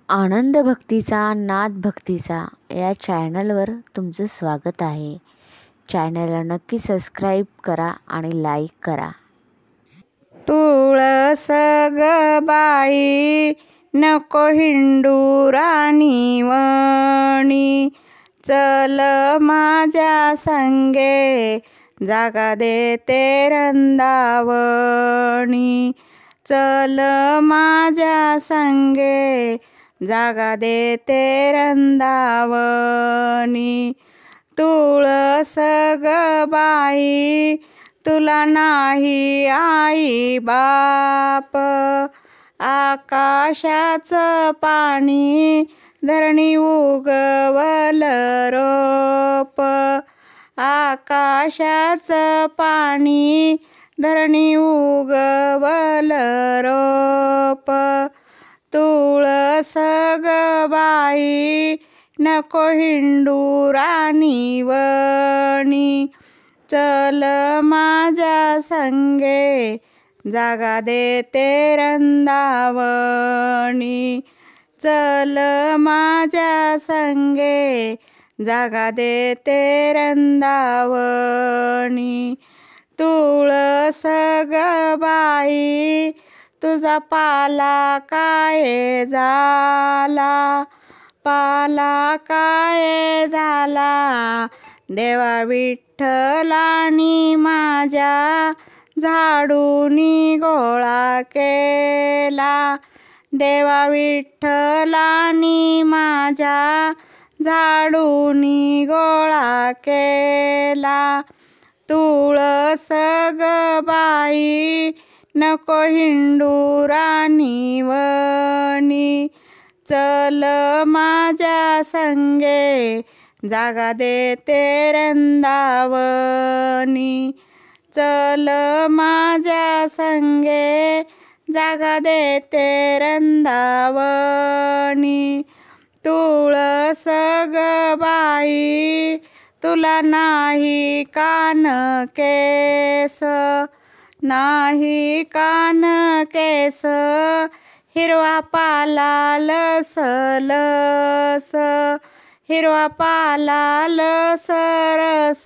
आनंद भक्तीचा नाद भक्तीचा या चॅनलवर तुमचं स्वागत आहे. चॅनलला नक्की सबस्क्राईब करा आणि लाईक करा. तुळस ग बाई नको हिंडू राणीवणी, चल माझ्या संगे जागा देते रंदावणी. चल माझ्या संगे जागा देते रंदावणी. तुळस ग बाई तुला नाही आई बाप, आकाशाचं पाणी धरणी उगवल रोप. आकाशाचं पाणी धरणी उगवल रोप. तुळस ग बाई नको हिंडू राणीवणी, चल माझ्या संगे जागा देते रंदावणी. चल माझ्या संगे जागा देते रंदावणी. तुळस ग बाई तुझा पाला काय झाला, पाला काय झाला. देवा विठ्ठलानी माझ्या झाडूनी गोळा केला. देवा विठ्ठलानी माझ्या झाडूनी गोळा केला. तुळस ग बाई नको हिंडू राणीवणी, चल माझ्या संगे जागा देते रंदावणी. चल माझ्या संगे जागा देते रंदावणी. तुळस ग बाई तुला नाही कान केस, नाही कान केस. हिरवा पाला लस लस, हिरवा पाला लस रस.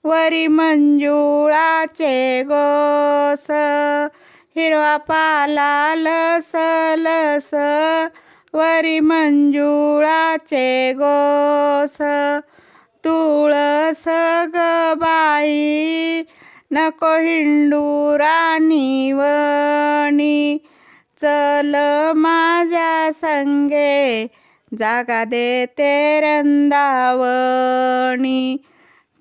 वरी मंजुळाचे गोस, हिरवा पाला लस लस. वरी मंजुळाचे गोस. तुळस ग बाई नको हिंडू राणीवणी, चल माझ्या संगे जागा देते रंदावणी.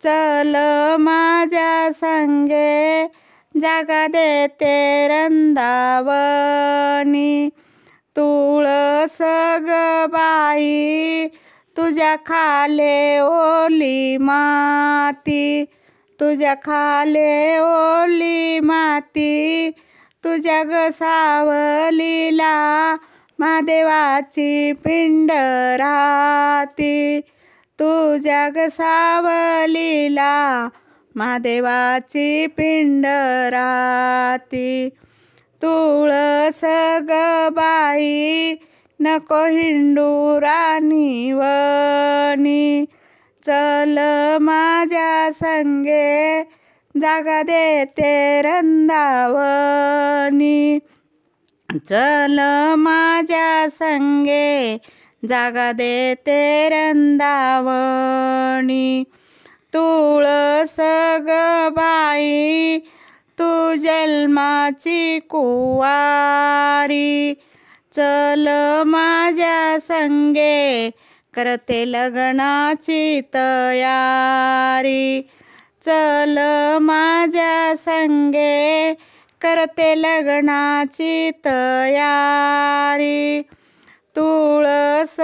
चल माझ्या संगे जागा देते रंदावणी. तुळस ग बाई तुझ्या खाले ओली माती, तुझ्या खाले ओली माती. तुझ्या ग सावलीला महादेवाची पिंड राहती. तुझ्या ग सावलीला महादेवाची पिंड राहती. तुळस ग बाई नको हिंडू राणीवणी, चल माझ्या संगे जागा देते रंदावणी. चल माझ्या संगे जागा देते रंदावणी. तुळस ग बाई तू जन्माची कुवारी, चल माझ्या संगे करते लग्नाची तयारी. चल माझ्या संगे करते लग्नाची तयारी. तुळस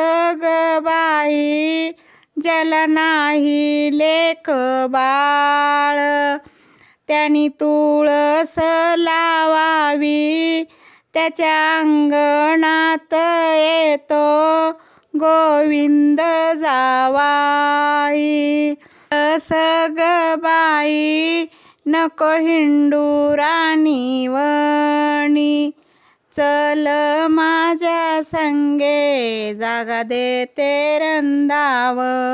ग बाई ज्याला नाही लेक बाळ, त्यानी तुळस लावावी. त्याच्या अंगणात येतो गोविंद जावाई. तुळस ग बाई नको हिंडू राणीवणी, चल माझ्या संगे जागा देते रंदावणी